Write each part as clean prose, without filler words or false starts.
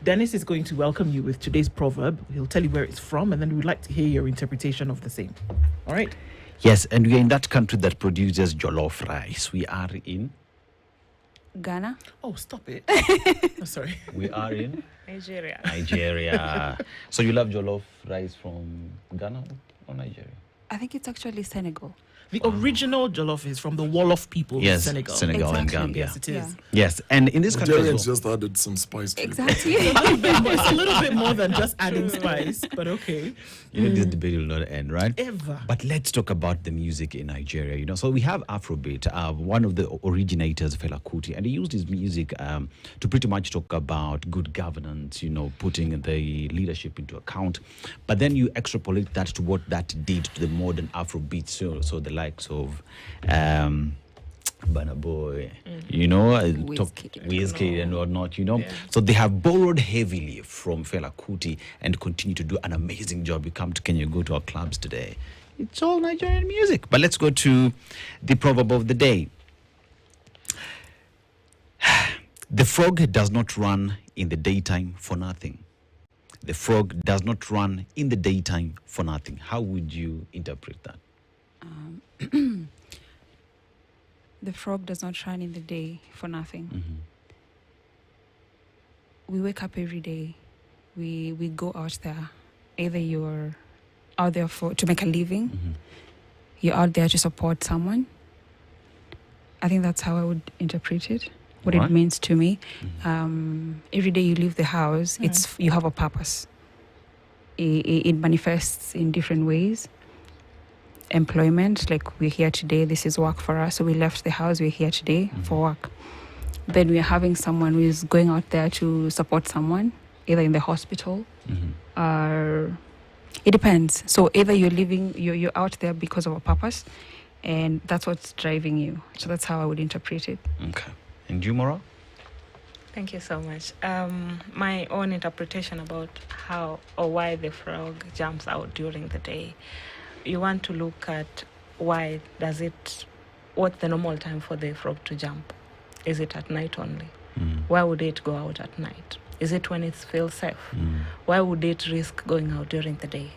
Dennis is going to welcome you with today's proverb. He'll tell you where it's from, and then we'd like to hear your interpretation of the same. All right? Yes, and we are in that country that produces jollof rice. We are in Ghana. Oh, stop it. Oh, sorry. We are in Nigeria. Nigeria. So you love jollof rice from Ghana or Nigeria? I think it's actually Senegal. The original jollof is from the Wolof people Yes, in Senegal. Senegal and Exactly. Gambia. Yes, it is. Yeah. Yes, and in this country Nigerians as well, just added some spice to it. Exactly. It's a little bit more than just adding spice, but okay. you know, this debate will not end, right? Ever. But let's talk about the music in Nigeria. You know, so we have Afrobeat. One of the originators, Fela Kuti, and he used his music to pretty much talk about good governance. You know, putting the leadership into account. But then you extrapolate that to what that did to the modern Afrobeat. So the likes of Burna Boy, you know, Wizkid and whatnot, you know. Yeah. So they have borrowed heavily from Fela Kuti and continue to do an amazing job. You come to Kenya, go to our clubs today. It's all Nigerian music. But let's go to the proverb of the day. The frog does not run in the daytime for nothing. The frog does not run in the daytime for nothing. How would you interpret that? The frog does not run in the day for nothing. Mm-hmm. We wake up every day. We go out there. Either you're out there to make a living, Mm-hmm. you're out there to support someone. I think that's how I would interpret it. What Alright. it means to me. Mm-hmm. Every day you leave the house, you have a purpose. It manifests in different ways. Employment, like we're here today, this is work for us. So we left the house, we're here today for work. Then we're having someone who is going out there to support someone, either in the hospital Mm-hmm. or it depends. So either you're out there because of a purpose, and that's what's driving you. So that's how I would interpret it. Okay. And you, Mora? Thank you so much. My own interpretation about how or why the frog jumps out during the day. You want to look at what's the normal time for the frog to jump? Is it at night only? Why would it go out at night? Is it when it feels safe? Why would it risk going out during the day?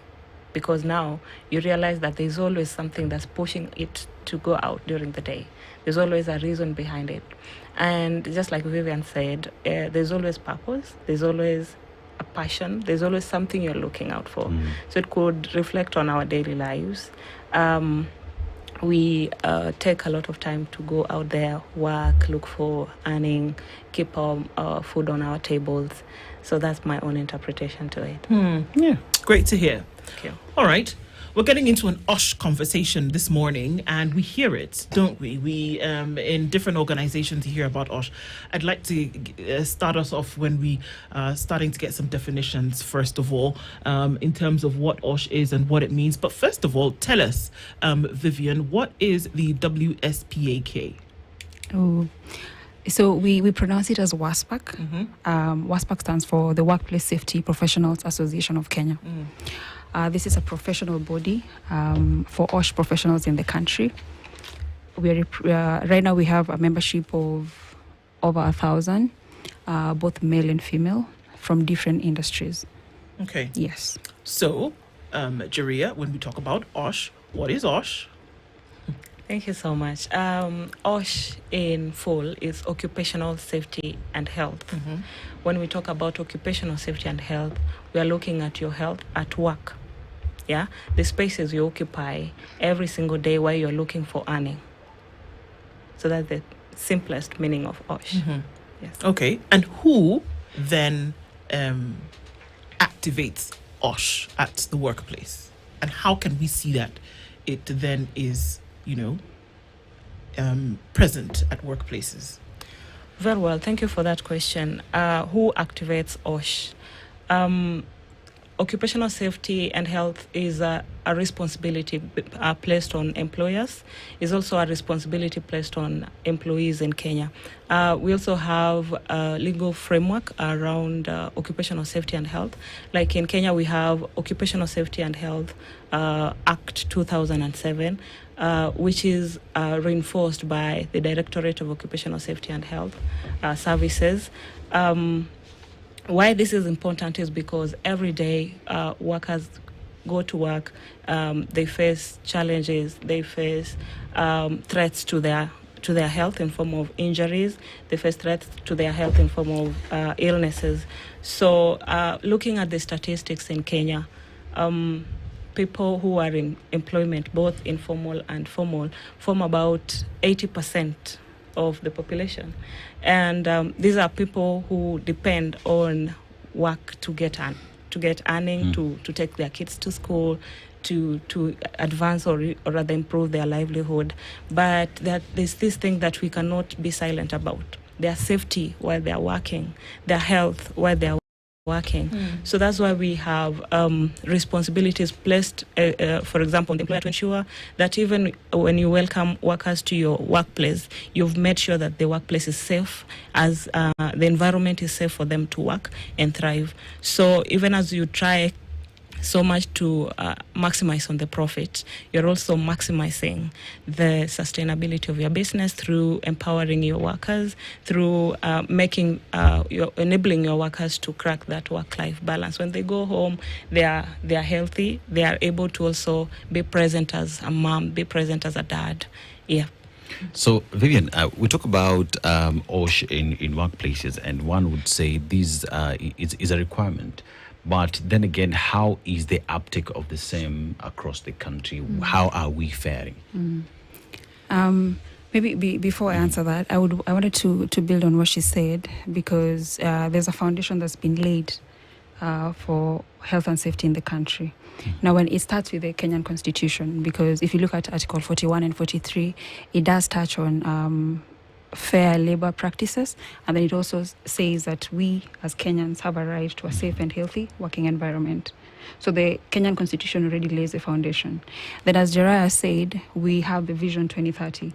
Because now you realize that there's always something that's pushing it to go out during the day. There's always a reason behind it. And just like Vivian said, there's always purpose, there's always a passion, there's always something you're looking out for. So it could reflect on our daily lives. We take a lot of time to go out there, work, look for earning, keep our food on our tables. So that's my own interpretation to it. Yeah. Great to hear. Thank you. All right. We're getting into an OSH conversation this morning, and we hear it, don't we? We, in different organizations, hear about OSH. I'd like to start us off when we starting to get some definitions, first of all, in terms of what OSH is and what it means. But first of all, tell us, Vivian, what is the WSPAK? Oh, so we pronounce it as WASPAC. WASPAC stands for the Workplace Safety Professionals Association of Kenya. This is a professional body for OSH professionals in the country. Right now we have a membership of over 1,000, both male and female, from different industries. Okay. Yes. So, Jaria, when we talk about OSH, what is OSH? Thank you so much. OSH in full is Occupational Safety and Health. When we talk about occupational safety and health, we are looking at your health at work. Yeah, the spaces you occupy every single day while you're looking for earning. So that's the simplest meaning of OSH. Yes. Okay. And who then activates OSH at the workplace? And how can we see that it then is, present at workplaces? Very well. Thank you for that question. Who activates OSH? Occupational safety and health is a responsibility placed on employers. It's also a responsibility placed on employees in Kenya. We also have a legal framework around occupational safety and health. Like in Kenya, we have Occupational Safety and Health Act 2007, which is reinforced by the Directorate of Occupational Safety and Health Services. why this is important is because every day workers go to work, they face challenges, they face threats to their health in form of injuries, they face threats to their health in form of illnesses. So looking at the statistics in Kenya, people who are in employment, both informal and formal, form about 80% of the population. And these are people who depend on work to get earning, to take their kids to school, to advance or rather improve their livelihood. But there's this thing that we cannot be silent about: their safety while they are working, their health while they are working. So that's why we have responsibilities placed, for example, on the employer to ensure that even when you welcome workers to your workplace, you've made sure that the workplace is safe, as the environment is safe for them to work and thrive. So even as you try so much to maximize on the profit, you're also maximizing the sustainability of your business through empowering your workers, through enabling your workers to crack that work-life balance. When they go home, they are healthy. They are able to also be present as a mom, be present as a dad. Yeah. So, Vivian, we talk about OSH in workplaces, and one would say this is a requirement. But then again, how is the uptake of the same across the country? How are we faring? Maybe before I answer that, I wanted to build on what she said, because there's a foundation that's been laid for health and safety in the country. Now, when it starts with the Kenyan Constitution, because if you look at Article 41 and 43, it does touch on fair labor practices, and then it also says that we as Kenyans have a right to a safe and healthy working environment. So the Kenyan Constitution already lays the foundation. Then, as Jeremiah said, we have the Vision 2030.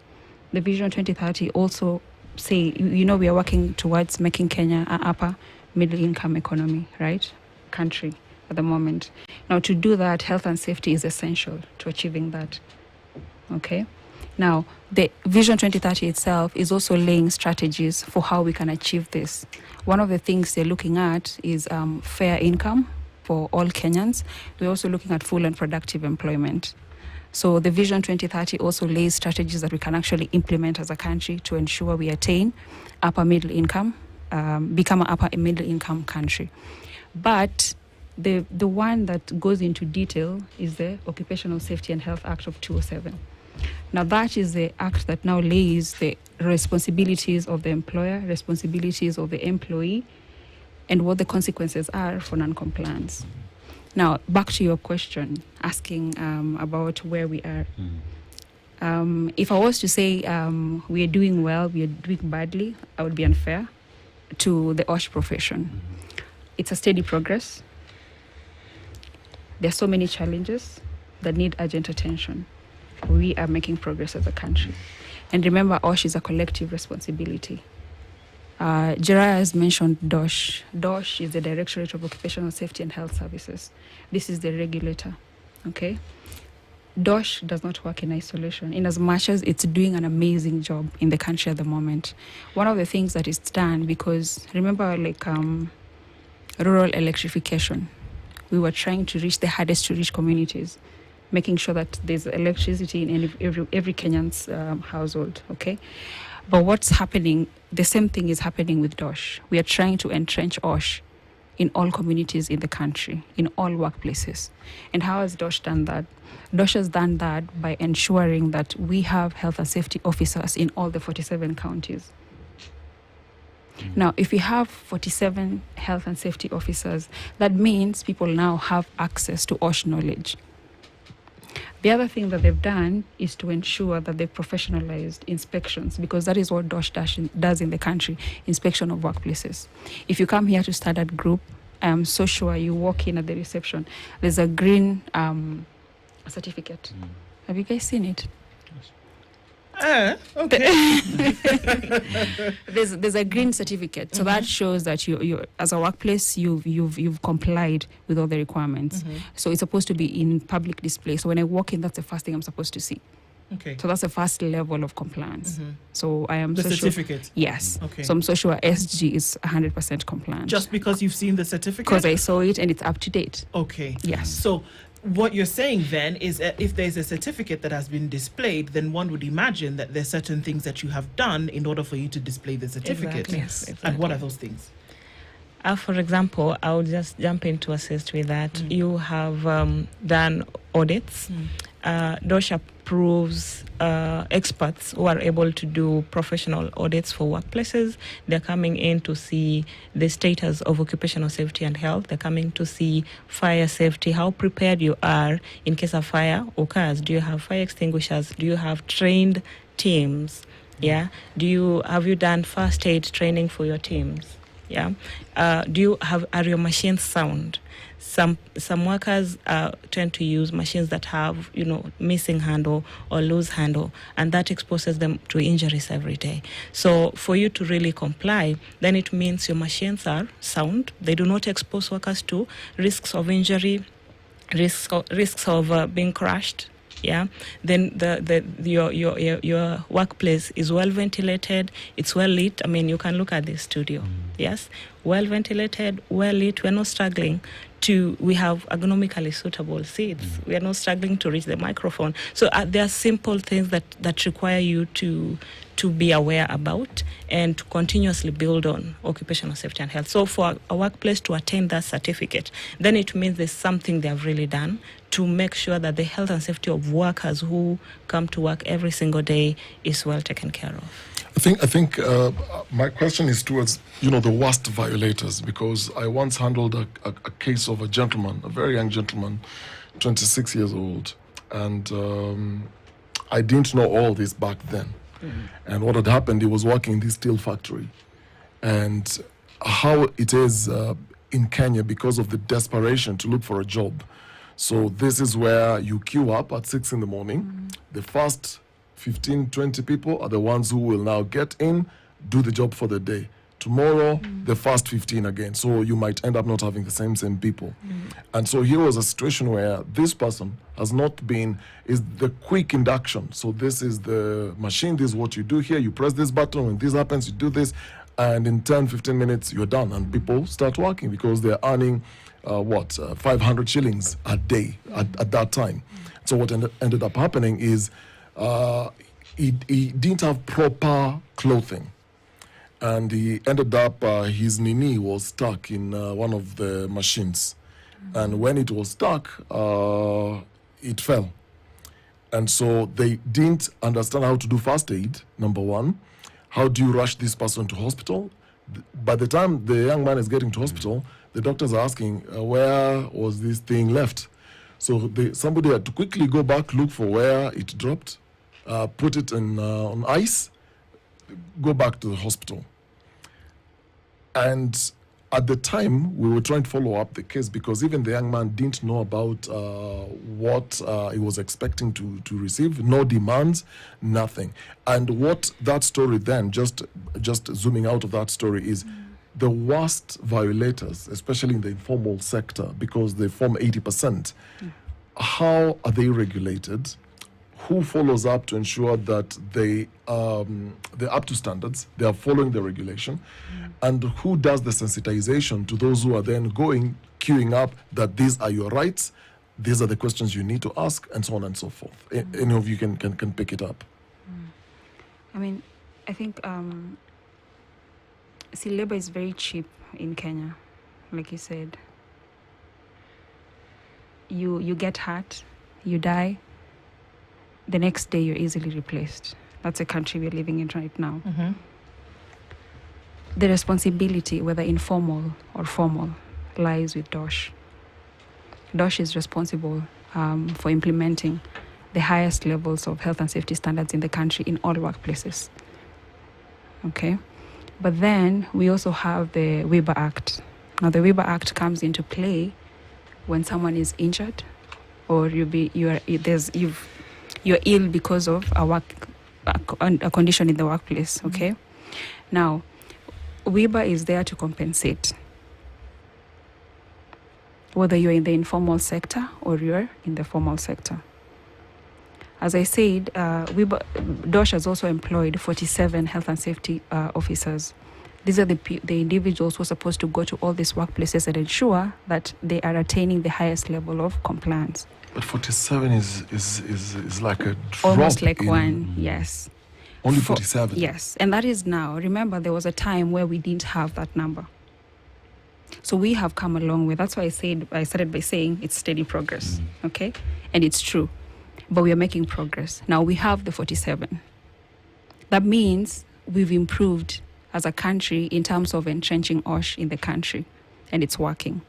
The Vision 2030 also say, we are working towards making Kenya an upper middle income economy, right? Country at the moment. Now, to do that, health and safety is essential to achieving that. Okay? Now, the Vision 2030 itself is also laying strategies for how we can achieve this. One of the things they're looking at is fair income for all Kenyans. We're also looking at full and productive employment. So the Vision 2030 also lays strategies that we can actually implement as a country to ensure we attain upper middle income, become an upper middle income country. But the one that goes into detail is the Occupational Safety and Health Act of 2007. Now, that is the act that now lays the responsibilities of the employer, responsibilities of the employee, and what the consequences are for non-compliance. Now, back to your question, asking about where we are. If I was to say we are doing well, we are doing badly, I would be unfair to the OSH profession. It's a steady progress. There are so many challenges that need urgent attention. We are making progress as a country. And remember, OSH is a collective responsibility. Jeremiah has mentioned DOSH. DOSH is the Directorate of Occupational Safety and Health Services. This is the regulator, okay? DOSH does not work in isolation, in as much as it's doing an amazing job in the country at the moment. One of the things that it's done, because remember, rural electrification, we were trying to reach the hardest to reach communities, making sure that there's electricity in every Kenyan's household, okay? But what's happening, the same thing is happening with DOSH. We are trying to entrench OSH in all communities in the country, in all workplaces. And how has DOSH done that? DOSH has done that by ensuring that we have health and safety officers in all the 47 counties. Now, if we have 47 health and safety officers, that means people now have access to OSH knowledge. The other thing that they've done is to ensure that they've professionalized inspections, because that is what DOSH does in the country, inspection of workplaces. If you come here to Standard Group, I'm so sure you walk in at the reception, there's a green certificate. Have you guys seen it? Okay. There's a green certificate, so that shows that you as a workplace you've complied with all the requirements. So it's supposed to be in public display. So when I walk in, that's the first thing I'm supposed to see. Okay. So that's the first level of compliance. So I am The so sure. certificate. Yes. Okay. So I'm so sure SG is 100% compliant. Just because you've seen the certificate? because I saw it and it's up to date. Okay. Yes. So what you're saying then is that if there's a certificate that has been displayed, then one would imagine that there's certain things that you have done in order for you to display the certificate. Exactly. Yes. And what are those things? For example, I'll just jump in to assist with that. You have done audits. DOSH approves experts who are able to do professional audits for workplaces. They're coming in to see the status of occupational safety and health. They're coming to see fire safety, how prepared you are in case a fire occurs. Do you have fire extinguishers? Do you have trained teams? Yeah. Have you done first aid training for your teams? Yeah. Are your machines sound? Some workers tend to use machines that have, missing handle or loose handle, and that exposes them to injuries every day. So for you to really comply, then it means your machines are sound. They do not expose workers to risks of injury, risks of being crushed. Yeah, then your workplace is well ventilated. It's well lit. I mean, you can look at this studio. Yes, well ventilated, well lit. We're not struggling we have ergonomically suitable seats. We are not struggling to reach the microphone. So there are simple things that require you to be aware about and to continuously build on occupational safety and health. So for a workplace to attain that certificate, then it means there's something they have really done to make sure that the health and safety of workers who come to work every single day is well taken care of. I think my question is towards the worst violators, because I once handled a case of a gentleman, a very young gentleman, 26 years old, and I didn't know all this back then. And what had happened, he was working in this steel factory, and how it is in Kenya because of the desperation to look for a job. So this is where you queue up at 6 in the morning. The first 15, 20 people are the ones who will now get in, do the job for the day. Tomorrow, the first 15 again. So you might end up not having the same people. And so here was a situation where this person is the quick induction. So this is the machine, this is what you do here. You press this button, when this happens, you do this. And in 10, 15 minutes, you're done. And people start working because they're earning 500 shillings a day at that time. So what ended up happening is he didn't have proper clothing, and he ended up his nini was stuck in one of the machines, and when it was stuck, it fell, and so they didn't understand how to do first aid. Number one, how do you rush this person to hospital? By the time the young man is getting to hospital, the doctors are asking where was this thing left. So somebody had to quickly go back, look for where it dropped, put it on ice, go back to the hospital. And at the time, we were trying to follow up the case because even the young man didn't know about what he was expecting to receive, no demands, nothing. And what that story then, just zooming out of that story, is the worst violators, especially in the informal sector, because they form 80%. How are they regulated? Who follows up to ensure that they're up to standards, they are following the regulation? And who does the sensitization to those who are then queuing up that these are your rights, these are the questions you need to ask, and so on and so forth? Any of you can pick it up. I mean, I think labor is very cheap in Kenya, like you said. You get hurt, you die, the next day you're easily replaced. That's a country we're living in right now. The responsibility, whether informal or formal, lies with DOSH. DOSH is responsible for implementing the highest levels of health and safety standards in the country in all workplaces. Okay? But then we also have the WIBA Act. Now the WIBA Act comes into play when someone is injured or you're ill because of a condition in the workplace. Okay? Now, WIBA is there to compensate, whether you're in the informal sector or you're in the formal sector. As I said, DOSH has also employed 47 health and safety officers. These are the individuals who are supposed to go to all these workplaces and ensure that they are attaining the highest level of compliance. But 47 is like a drop. Almost like one, yes. Only 47? Yes, and that is now. Remember, there was a time where we didn't have that number. So we have come a long way. That's why I started by saying it's steady progress, okay? And it's true. But we are making progress. Now we have the 47. That means we've improved as a country in terms of entrenching OSH in the country, and it's working.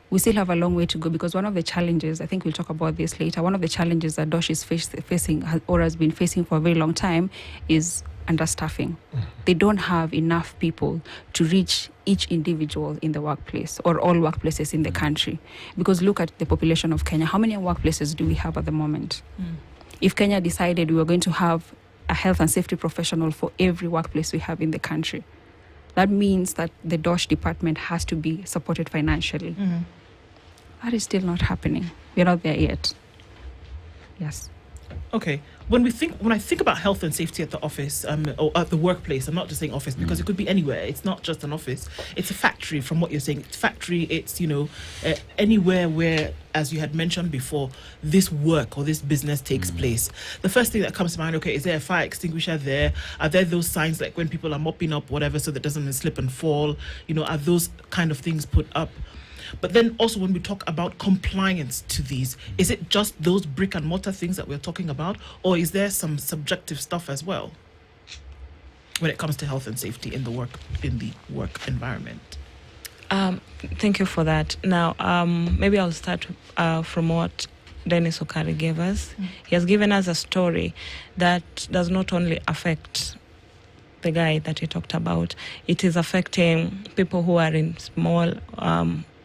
We still have a long way to go because one of the challenges, I think we'll talk about this later, one of the challenges that DOSH is facing or has been facing for a very long time is understaffing. They don't have enough people to reach each individual in the workplace or all workplaces in the country. Because look at the population of Kenya. How many workplaces do we have at the moment? If Kenya decided we were going to have a health and safety professional for every workplace we have in the country, that means that the DOSH department has to be supported financially. That is still not happening. We're not there yet. Yes. Okay. When I think about health and safety at the office, or at the workplace, I'm not just saying office because it could be anywhere. It's not just an office. It's a factory. From what you're saying, it's factory. It's anywhere where, as you had mentioned before, this work or this business takes place. The first thing that comes to mind, okay, is there a fire extinguisher there? Are there those signs like when people are mopping up whatever so that it doesn't slip and fall? Are those kind of things put up? But then also when we talk about compliance to these, is it just those brick and mortar things that we're talking about, or is there some subjective stuff as well when it comes to health and safety in the work environment? Thank you for that. Now, maybe I'll start from what Dennis Okari gave us. He has given us a story that does not only affect the guy that he talked about, it is affecting people who are in small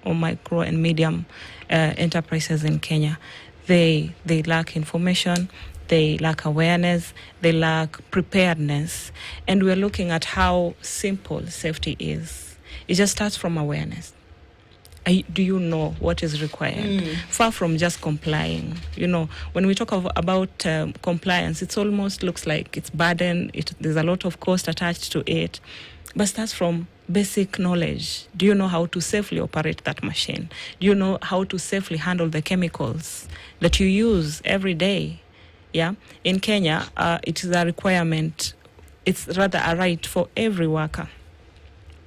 or micro and medium enterprises in Kenya. They lack information, they lack awareness, they lack preparedness, and we're looking at how simple safety is. It just starts from awareness. Do you know what is required? Far from just complying. When we talk about compliance, it almost looks like it's burden. There's a lot of cost attached to it. But starts from basic knowledge. Do you know how to safely operate that machine? Do you know how to safely handle the chemicals that you use every day? Yeah. In Kenya, it is a requirement. It's rather a right for every worker.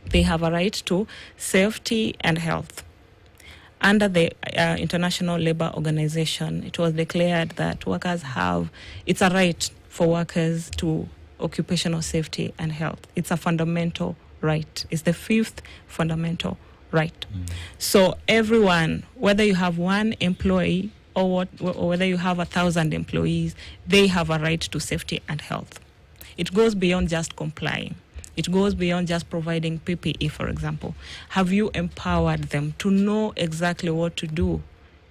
They have a right to safety and health. Under the International Labour Organization, it was declared that it's a right for workers to occupational safety and health. It's a fundamental right. It's the 5th fundamental right. So everyone, whether you have one employee or whether you have 1,000 employees, they have a right to safety and health. It goes beyond just complying. It goes beyond just providing PPE, for example. Have you empowered them to know exactly what to do,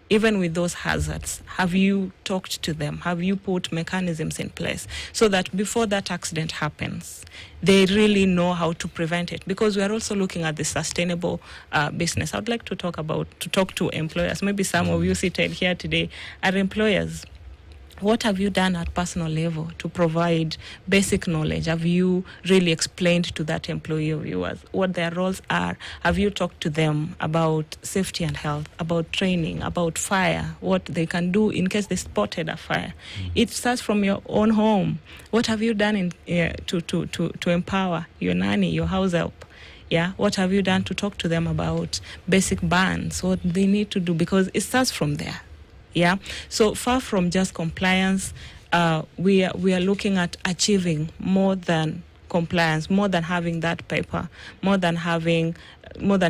even with those hazards? Have you talked to them? Have you put mechanisms in place so that before that accident happens, they really know how to prevent it? Because we are also looking at the sustainable business. I would like to talk to employers. Maybe some of you seated here today are employers. What have you done at personal level to provide basic knowledge? Have you really explained to that employee of yours what their roles are? Have you talked to them about safety and health, about training, about fire, what they can do in case they spotted a fire? It starts from your own home. What have you done to empower your nanny, your house help? Yeah, what have you done to talk to them about basic bans, what they need to do? Because it starts from there. Yeah, so far from just compliance, we are looking at achieving more than compliance, more than having that paper, more than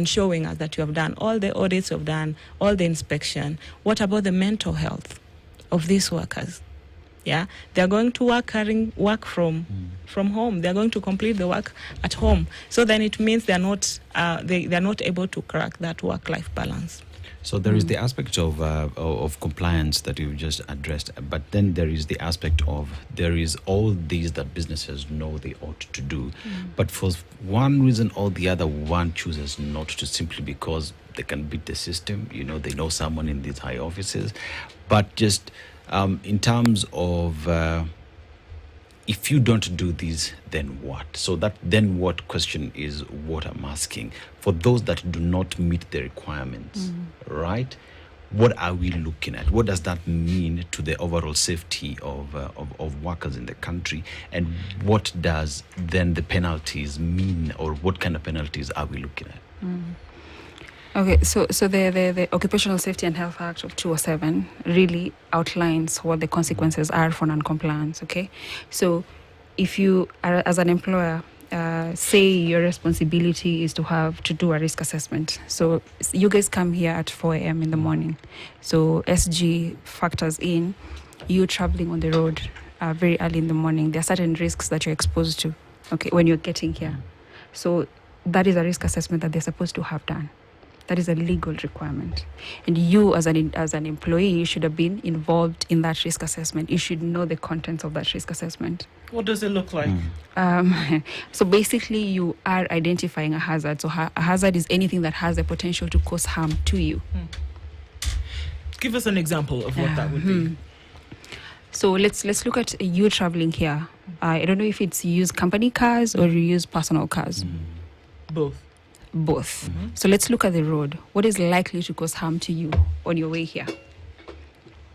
showing us that you have done all the audits you've done, all the inspection. What about the mental health of these workers? Yeah, they're going to work from home. They're going to complete the work at home. So then it means they're not able to crack that work-life balance. So there is the aspect of compliance that you've just addressed, but then there is the aspect of there is all these that businesses know they ought to do, but for one reason or the other, one chooses not to, simply because they can beat the system. They know someone in these high offices, but just In terms of if you don't do this, then what? So that then what question is what I'm asking. For those that do not meet the requirements, right? What are we looking at? What does that mean to the overall safety of workers in the country? And what does then the penalties mean, or what kind of penalties are we looking at? Okay, so the Occupational Safety and Health Act of 2007 really outlines what the consequences are for non-compliance, okay? So if you are, as an employer, say your responsibility is to do a risk assessment. So you guys come here at 4 a.m. in the morning. So SG factors in you traveling on the road very early in the morning. There are certain risks that you're exposed to, okay, when you're getting here. So that is a risk assessment that they're supposed to have done. That is a legal requirement. And you, as an employee, you should have been involved in that risk assessment. You should know the contents of that risk assessment. What does it look like? So basically, you are identifying a hazard. So a hazard is anything that has the potential to cause harm to you. Give us an example of what that would be. So let's look at you traveling here. I don't know if it's you use company cars or you use personal cars. Both. So let's look at the road. What is likely to cause harm to you on your way here?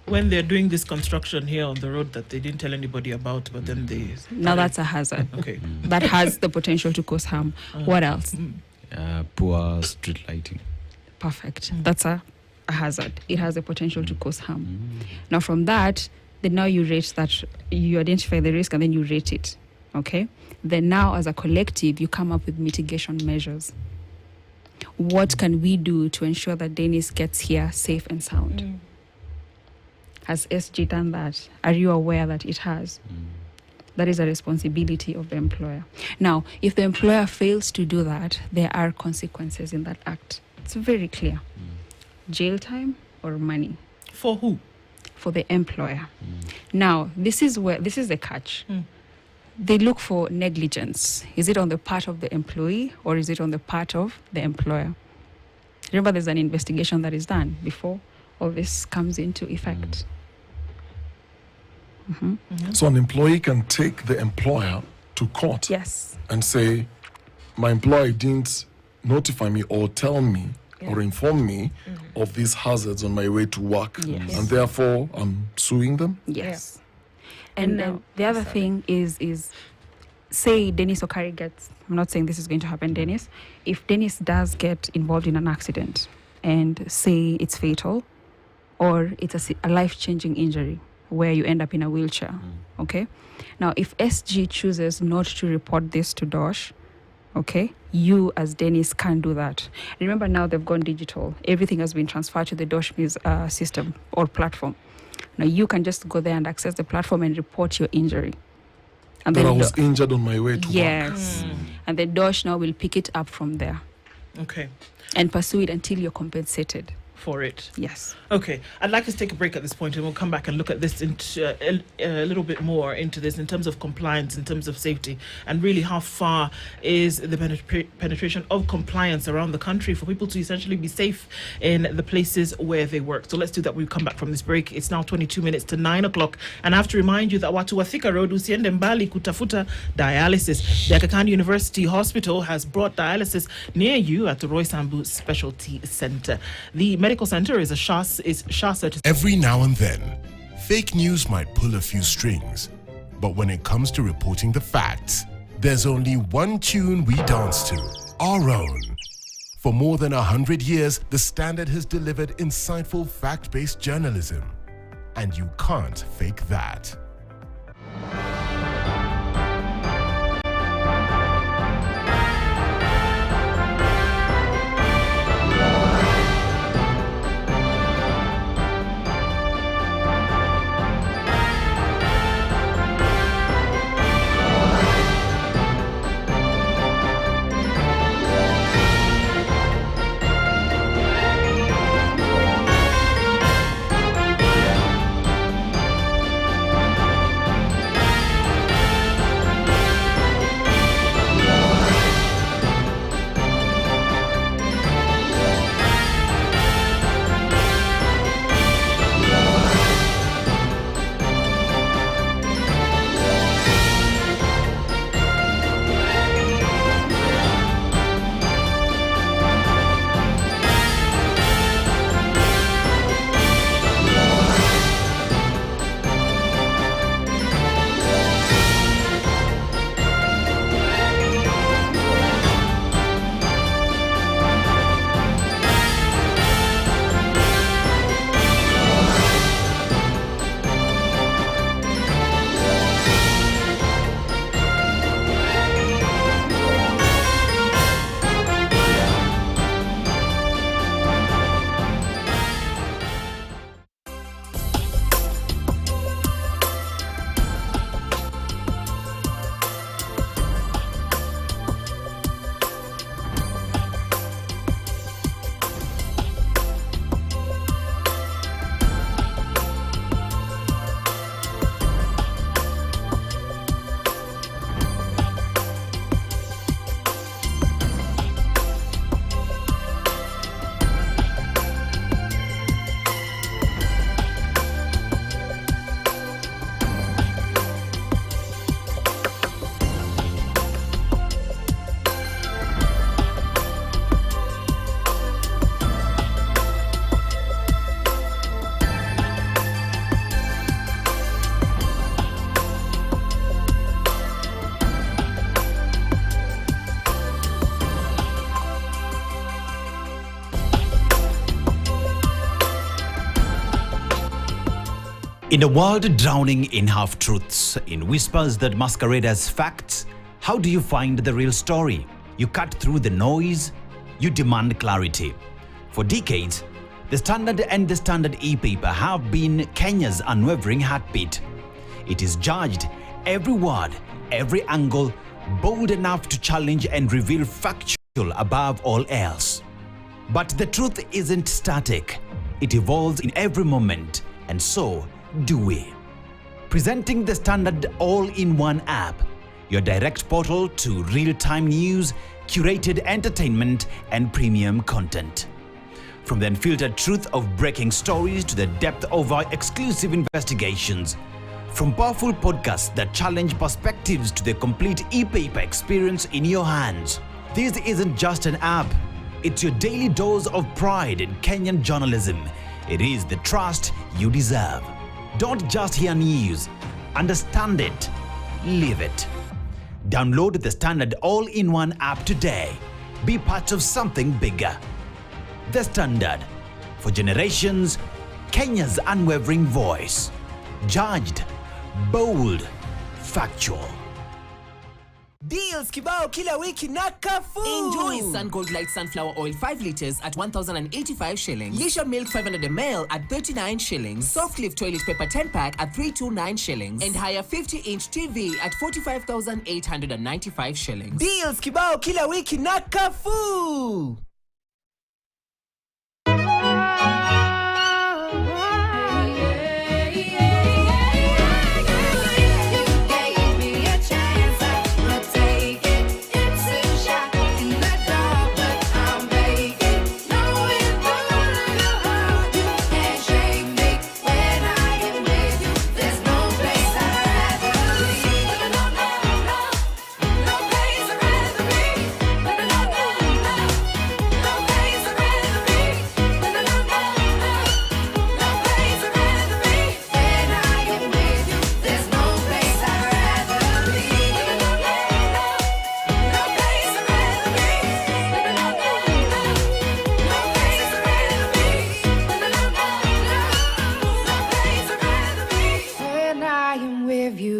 When they're doing this construction here on the road that they didn't tell anybody about, but then they... Now that's a hazard. Okay. That has the potential to cause harm. What else? Poor street lighting. Perfect. That's a hazard. It has the potential to cause harm. Now from that, then now you rate that, you identify the risk and then you rate it. Okay? Then now as a collective, you come up with mitigation measures. What can we do to ensure that Dennis gets here safe and sound? Has SG done that? Are you aware that it has? That is a responsibility of the employer. Now, if the employer fails to do that, there are consequences in that act. It's very clear. Jail time or money. For who? For the employer. Now, this is the catch. They look for negligence. Is it on the part of the employee or is it on the part of the employer? Remember, there's an investigation that is done before all this comes into effect. So an employee can take the employer to court Yes. and say, my employer didn't notify me or tell me or inform me of these hazards on my way to work. Yes. And therefore, I'm suing them. Yes. And And now- then the other thing is say Dennis Okari gets, I'm not saying this is going to happen, Dennis. If Dennis does get involved in an accident and say it's fatal or it's a life-changing injury where you end up in a wheelchair, okay? Now, if SG chooses not to report this to DOSH, okay, you as Dennis can't do that. Remember now they've gone digital. Everything has been transferred to the DOSH system or platform. Now you can just go there and access the platform and report your injury. And That I then was injured on my way to work. yes. And the DOSH now will pick it up from there Okay. and pursue it until you're compensated. For it. Yes. Okay, I'd like us to take a break at this point and we'll come back and look at this into a little bit more into this in terms of compliance, in terms of safety, and really how far is the penetration of compliance around the country for people to essentially be safe in the places where they work. So let's do that when we come back from this break. It's now 22 minutes to 9 o'clock, and I have to remind you that watu wa Thika Road usiende mbali kutafuta dialysis. The Aga Khan University Hospital has brought dialysis near you at the Roy Sambu Specialty Center. The medical center is SHA certified. Every now and then, fake news might pull a few strings. But when it comes to reporting the facts, there's only one tune we dance to, our own. For more than 100 years, The Standard has delivered insightful fact-based journalism. And you can't fake that. In a world drowning in half-truths, in whispers that masquerade as facts, how do you find the real story? You cut through the noise, you demand clarity. For decades, the Standard and the Standard e-paper have been Kenya's unwavering heartbeat. It is judged every word, every angle, bold enough to challenge and reveal factual above all else. But the truth isn't static. It evolves in every moment, and so do we. Presenting the Standard all-in-one app, your direct portal to real-time news, curated entertainment, and premium content. From the unfiltered truth of breaking stories to the depth of our exclusive investigations. From powerful podcasts that challenge perspectives to the complete e-paper experience in your hands. This isn't just an app. It's your daily dose of pride in Kenyan journalism. It is the trust you deserve. Don't just hear news. Understand it. Live it. Download the Standard all-in-one app today. Be part of something bigger. The Standard. For generations, Kenya's unwavering voice. Judged, bold, factual. Deals kibao kila wiki na Carrefour. Enjoy Sun Gold Light Sunflower Oil 5 liters at 1,085 shillings. Lisha Milk 500 ml at 39 shillings. Soft Lift Toilet Paper 10 pack at 329 shillings. And higher 50-inch TV at 45,895 shillings. Deals kibao kila wiki na Carrefour.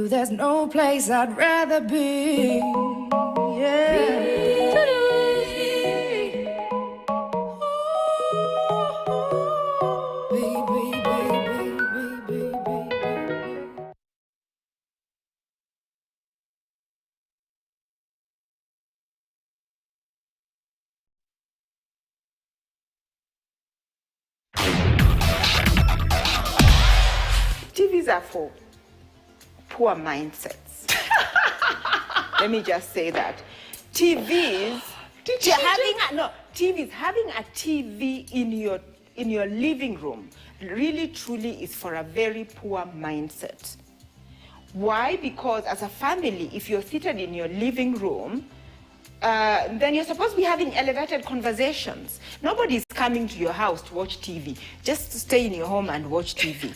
There's no place I'd rather be. TVs are for poor mindsets. Let me just say that. TVs having a TV in your living room really truly is for a very poor mindset. Why? Because as a family, if you're seated in your living room, then you're supposed to be having elevated conversations. Nobody's coming to your house to watch TV. Just stay in your home and watch TV.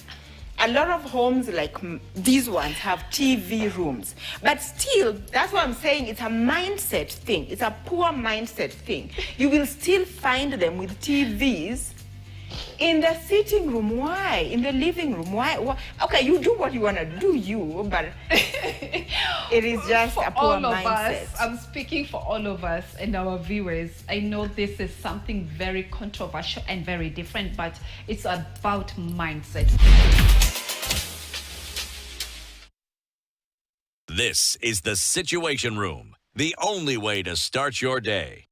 A lot of homes like these ones have TV rooms. But still, that's what I'm saying, it's a mindset thing. It's a poor mindset thing. You will still find them with TVs in the sitting room. Why? In the living room. Why? Okay, you do what you want to do, but it is just a poor mindset. I'm speaking for all of us and our viewers. I know this is something very controversial and very different, but it's about mindset. This is the Situation Room, the only way to start your day.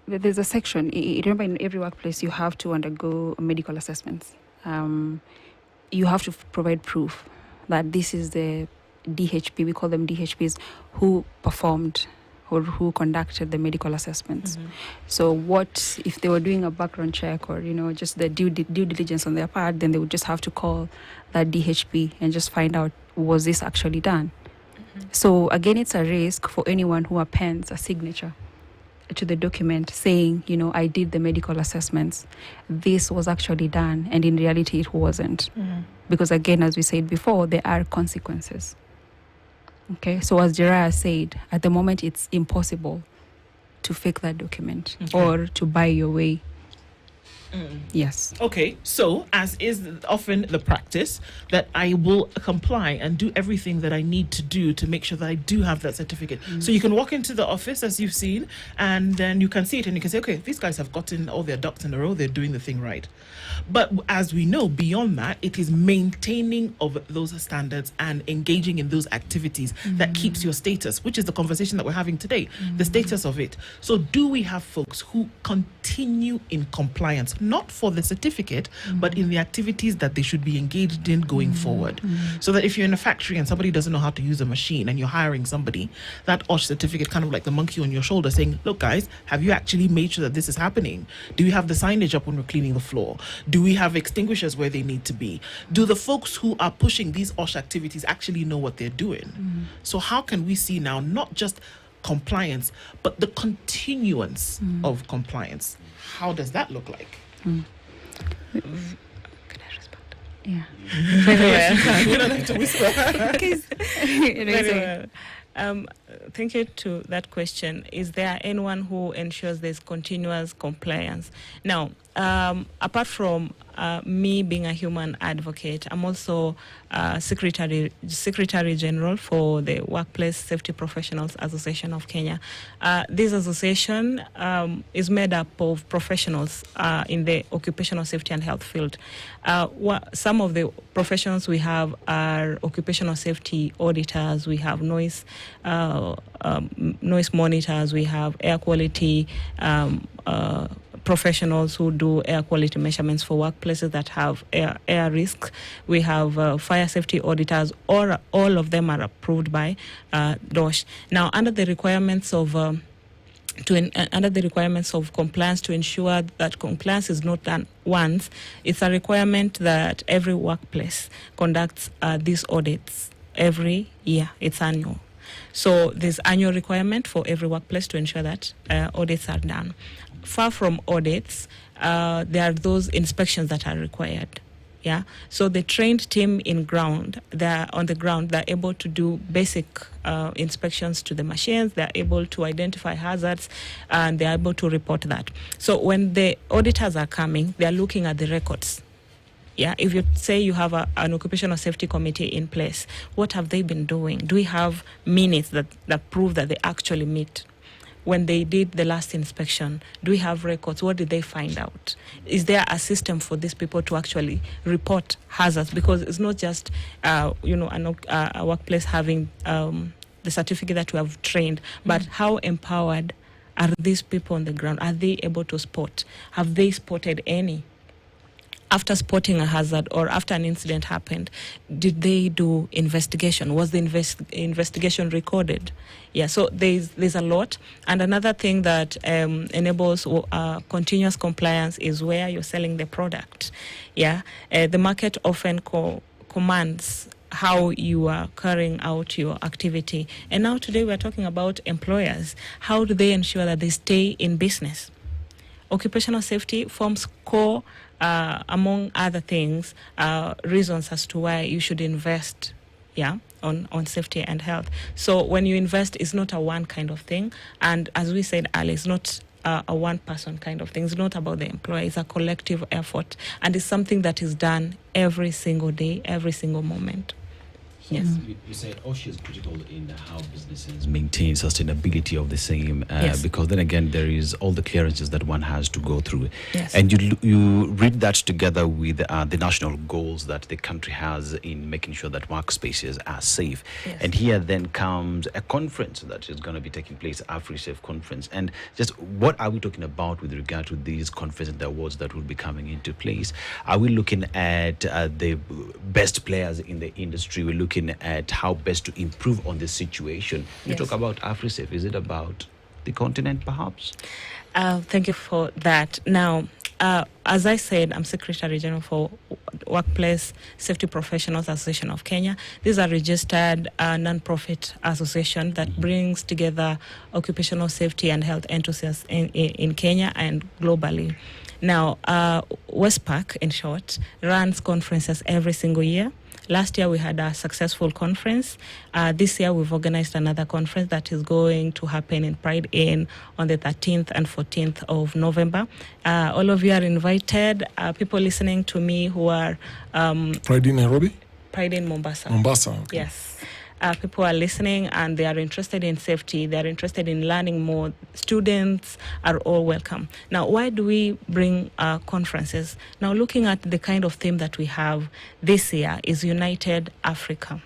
There's a section, remember in every workplace you have to undergo medical assessments. You have to provide proof that this is the DHP, we call them DHPs, who performed or who conducted the medical assessments. Mm-hmm. So what if they were doing a background check or just the due diligence on their part, then they would just have to call that DHP and just find out, was this actually done? Mm-hmm. So again, it's a risk for anyone who appends a signature to the document saying, I did the medical assessments, this was actually done, and in reality it wasn't. Mm-hmm. Because again, as we said before, there are consequences. Okay, so as Jiraiya said, at the moment it's impossible to fake that document or to buy your way Yes. Okay, so as is often the practice, that I will comply and do everything that I need to do to make sure that I do have that certificate. So you can walk into the office, as you've seen, and then you can see it and you can say, okay, these guys have gotten all their ducks in a row, they're doing the thing right. But as we know, beyond that, it is maintaining of those standards and engaging in those activities that keeps your status, which is the conversation that we're having today, the status of it. So do we have folks who continue in compliance, not for the certificate, but in the activities that they should be engaged in going forward? So that if you're in a factory and somebody doesn't know how to use a machine and you're hiring somebody, that OSH certificate, kind of like the monkey on your shoulder saying, look guys, have you actually made sure that this is happening? Do we have the signage up when we're cleaning the floor? Do we have extinguishers where they need to be? Do the folks who are pushing these OSH activities actually know what they're doing? So how can we see now not just compliance, but the continuance of compliance? How does that look like? Can I respond? Yeah. You don't have to whisper. Very well. Thank you to that question. Is there anyone who ensures there's continuous compliance? Now, apart from me being a human advocate, I'm also Secretary General for the Workplace Safety Professionals Association of Kenya. This association is made up of professionals in the occupational safety and health field. Some of the professionals we have are occupational safety auditors, we have noise monitors, we have air quality professionals who do air quality measurements for workplaces that have air risks. We have fire safety auditors, or all of them are approved by DOSH. Now, under the requirements of compliance, to ensure that compliance is not done once, it's a requirement that every workplace conducts these audits every year. It's annual. So there's annual requirement for every workplace to ensure that audits are done. Far from audits, there are those inspections that are required. Yeah. So the trained team on the ground, they're able to do basic inspections to the machines. They're able to identify hazards, and they're able to report that. So when the auditors are coming, they're looking at the records. Yeah, if you say you have an occupational safety committee in place, what have they been doing? Do we have minutes that prove that they actually meet? When they did the last inspection, do we have records? What did they find out? Is there a system for these people to actually report hazards? Because it's not just, a workplace having the certificate that we have trained, but how empowered are these people on the ground? Are they able to spot? Have they spotted any? After spotting a hazard or after an incident happened, did they do investigation? Was the investigation recorded? Yeah, so there's a lot. And another thing that enables continuous compliance is where you're selling the product. Yeah, the market often commands how you are carrying out your activity. And now today we're talking about employers. How do they ensure that they stay in business? Occupational safety forms core, among other things, reasons as to why you should invest, on safety and health. So when you invest, it's not a one kind of thing. And as we said earlier, it's not a one-person kind of thing. It's not about the employer. It's a collective effort. And it's something that is done every single day, every single moment. Yes. You said OSH is critical in how businesses maintain sustainability of the same, because then again, there is all the clearances that one has to go through. Yes. And you read that together with the national goals that the country has in making sure that workspaces are safe. Yes. And here then comes a conference that is going to be taking place, AfriSafe conference. And just what are we talking about with regard to these conferences and the awards that will be coming into place? Are we looking at the best players in the industry? We're looking at how best to improve on this situation. You talk about AfriSafe. Is it about the continent, perhaps? Thank you for that. Now, as I said, I'm Secretary General for Workplace Safety Professionals Association of Kenya. This is a registered non-profit association that brings together occupational safety and health enthusiasts in Kenya and globally. Now, WESPAC, in short, runs conferences every single year, Last year we had a successful conference. This year we've organized another conference that is going to happen in Pride Inn on the 13th and 14th of November. All of you are invited. People listening to me who are... Pride in Nairobi? Pride in Mombasa. Mombasa. Okay. Yes. People are listening and they are interested in safety. They are interested in learning more. Students are all welcome. Now, why do we bring conferences? Now, looking at the kind of theme that we have this year is United Africa.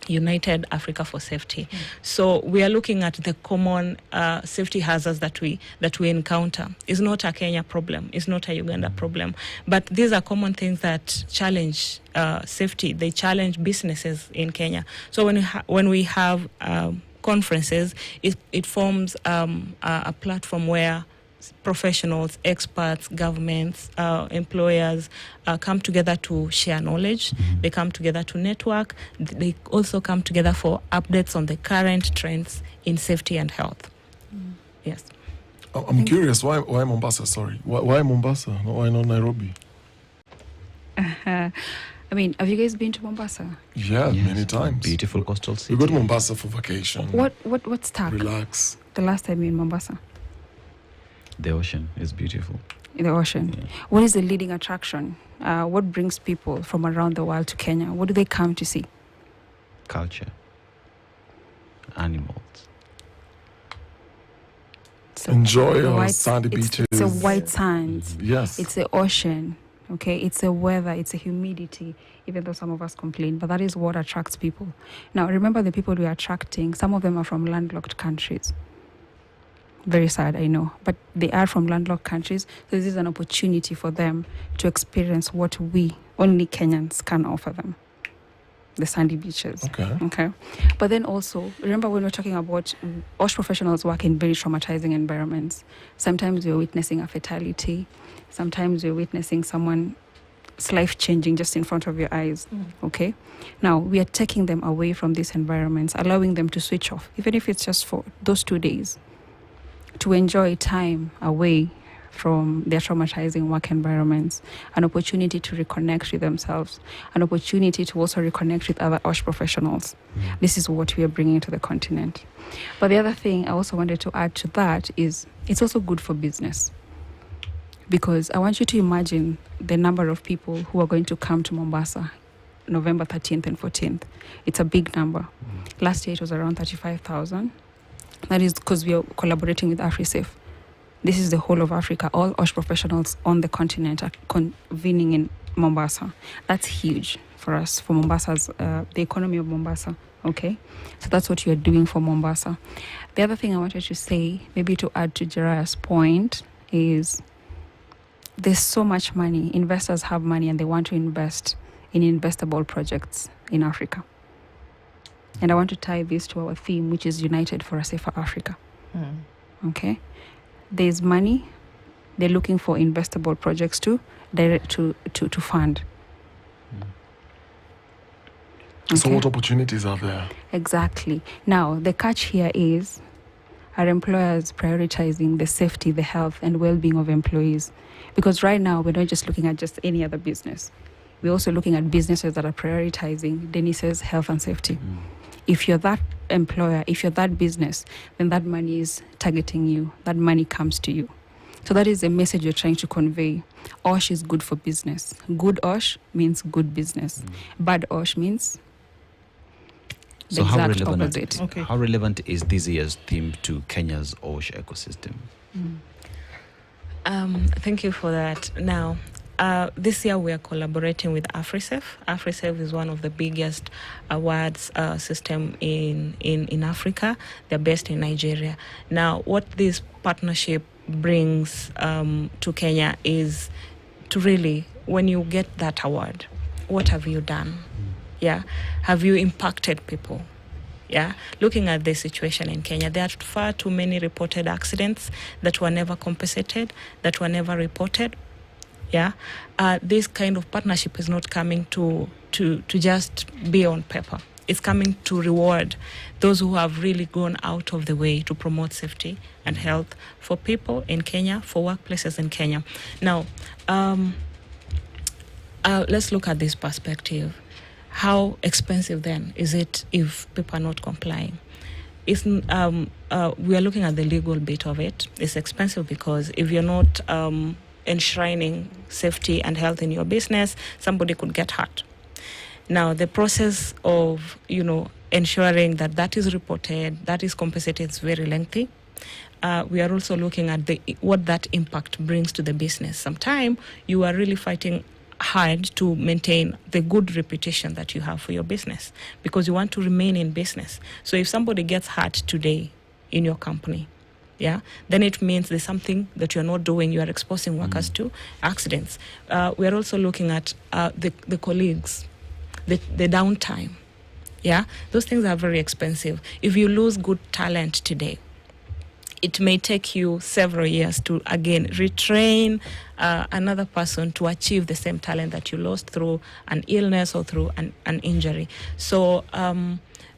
United Africa for Safety. So we are looking at the common safety hazards that we encounter. It's not a Kenya problem. It's not a Uganda problem. But these are common things that challenge safety. They challenge businesses in Kenya. So when we have conferences, it forms a platform where professionals, experts, governments, employers come together to share knowledge. They come together to network. They also come together for updates on the current trends in safety and health. Yes. I'm curious, why Mombasa? Sorry. Why Mombasa? Why not Nairobi? I mean, have you guys been to Mombasa? Yeah, many times. Beautiful coastal city. We go to Mombasa for vacation. What stuck? Relax. The last time you were in Mombasa? The ocean is beautiful. In the ocean. Yeah. What is the leading attraction? What brings people from around the world to Kenya? What do they come to see? Culture. Animals. So enjoy our sandy beaches. It's a white sands. Yes. It's the ocean. Okay. It's the weather. It's the humidity. Even though some of us complain, but that is what attracts people. Now, remember the people we are attracting. Some of them are from landlocked countries. Very sad, I know, but they are from landlocked countries. So this is an opportunity for them to experience what we, only Kenyans, can offer them. The sandy beaches. Okay. But then also, remember when we're talking about OSH professionals work in very traumatizing environments. Sometimes we're witnessing a fatality. Sometimes we're witnessing someone's life changing just in front of your eyes. Okay. Now, we are taking them away from these environments, allowing them to switch off, even if it's just for those 2 days, to enjoy time away from their traumatizing work environments, an opportunity to reconnect with themselves, an opportunity to also reconnect with other OSH professionals. This is what we are bringing to the continent. But the other thing I also wanted to add to that is it's also good for business. Because I want you to imagine the number of people who are going to come to Mombasa November 13th and 14th. It's a big number. Last year it was around 35,000. That is because we are collaborating with AfriSafe. This is the whole of Africa. All OSH professionals on the continent are convening in Mombasa. That's huge for us, for Mombasa's, the economy of Mombasa. Okay? So that's what you're doing for Mombasa. The other thing I wanted to say, maybe to add to Jeraya's point, is there's so much money. Investors have money and they want to invest in investable projects in Africa. And I want to tie this to our theme, which is United for a Safer Africa. Okay? There's money. They're looking for investable projects to fund. Okay? So what opportunities are there? Exactly. Now, the catch here is our employers prioritizing the safety, the health, and well-being of employees. Because right now, we're not just looking at just any other business. We're also looking at businesses that are prioritizing Denise's health and safety. If you're that employer, if you're that business, then that money is targeting you. That money comes to you. So that is the message you're trying to convey. OSH is good for business. Good OSH means good business. Bad OSH means the exact opposite. How relevant is this year's theme to Kenya's OSH ecosystem? Thank you for that. Now, this year we are collaborating with AfriSafe. AfriSafe is one of the biggest awards system in Africa. They're based in Nigeria. Now, what this partnership brings to Kenya is to really, when you get that award, what have you done? Yeah, have you impacted people? Yeah, looking at the situation in Kenya, there are far too many reported accidents that were never compensated, that were never reported. Yeah, this kind of partnership is not coming to just be on paper. It's coming to reward those who have really gone out of the way to promote safety and health for people in Kenya, for workplaces in Kenya. Now, let's look at this perspective. how expensive then is it if people are not complying? We are looking at the legal bit of it. It's expensive because if you're not enshrining safety and health in your business, somebody could get hurt. Now, the process of, ensuring that is reported, that is compensated, is very lengthy. We are also looking at what that impact brings to the business. Sometimes you are really fighting hard to maintain the good reputation that you have for your business because you want to remain in business. So if somebody gets hurt today in your company, then it means there's something that you're not doing. You are exposing workers to accidents. We are also looking at the colleagues, the downtime. Those things are very expensive. If you lose good talent today, it may take you several years to, again, retrain another person to achieve the same talent that you lost through an illness or through an injury. So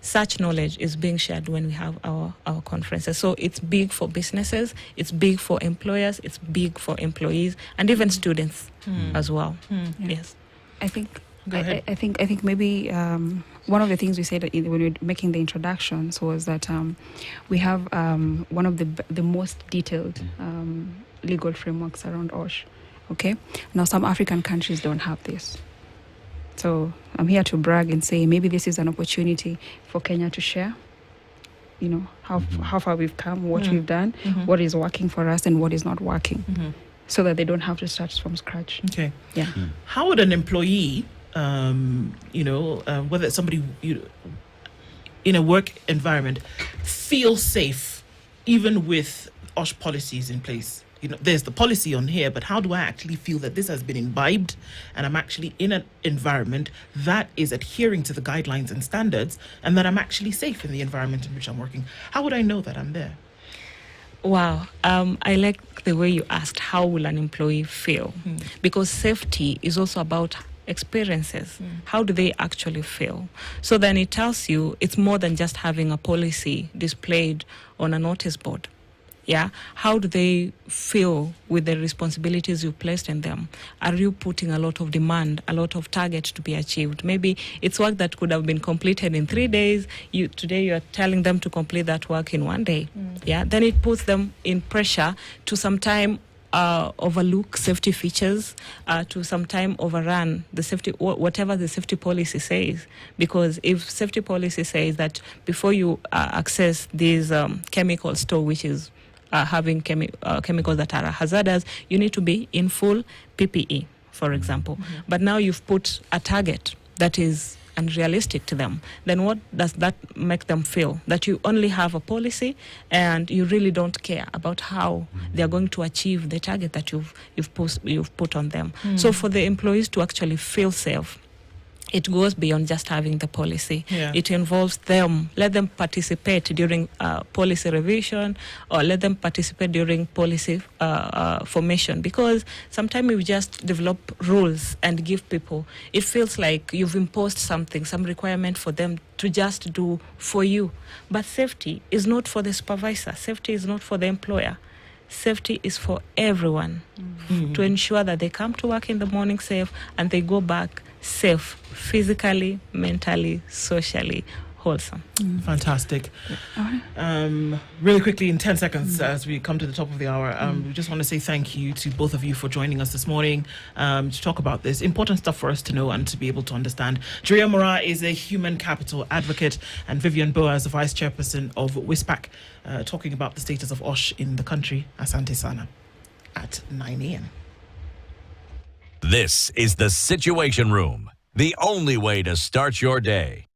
such knowledge is being shared when we have our conferences. So it's big for businesses, it's big for employers, it's big for employees, and even students as well. Yes. I think Go ahead. I think maybe one of the things we said when we were making the introductions was that we have one of the most detailed legal frameworks around OSH. Okay, now some African countries don't have this, so I'm here to brag and say maybe this is an opportunity for Kenya to share. How far we've come, what we've done, what is working for us, and what is not working, so that they don't have to start from scratch. Okay. Yeah. How would an employee, whether it's somebody in a work environment, feel safe even with OSH policies in place? There's the policy on here, but how do I actually feel that this has been imbibed and I'm actually in an environment that is adhering to the guidelines and standards and that I'm actually safe in the environment in which I'm working? How would I know that I'm there? Wow. I like the way you asked, how will an employee feel? Because safety is also about experiences. How do they actually feel? So then it tells you it's more than just having a policy displayed on a notice board. How do they feel with the responsibilities you placed in them? Are you putting a lot of demand, a lot of target to be achieved? Maybe it's work that could have been completed in 3 days. Today you are telling them to complete that work in 1 day. Then it puts them in pressure to sometime overlook safety features, to sometime overrun the safety, whatever the safety policy says. Because if safety policy says that before you access these chemical store, which is having chemicals that are hazardous, you need to be in full PPE, for example. But now you've put a target that is unrealistic to them. Then what does that make them feel? That you only have a policy and you really don't care about how they are going to achieve the target that you've put on them. So for the employees to actually feel safe, it goes beyond just having the policy. It involves them. Let them participate during policy revision, or let them participate during policy formation. Because sometimes you just develop rules and give people, it feels like you've imposed something, some requirement for them to just do for you. But safety is not for the supervisor. Safety is not for the employer. Safety is for everyone, to ensure that they come to work in the morning safe and they go back safe, physically, mentally, socially, wholesome. Fantastic. Really quickly, in 10 seconds, as we come to the top of the hour, we just want to say thank you to both of you for joining us this morning to talk about this important stuff for us to know and to be able to understand. Julia Mora is a human capital advocate, and Vivian Boa is the vice chairperson of WISPAC, talking about the status of OSH in the country. Asante Sana at 9 a.m. This is the Situation Room, the only way to start your day.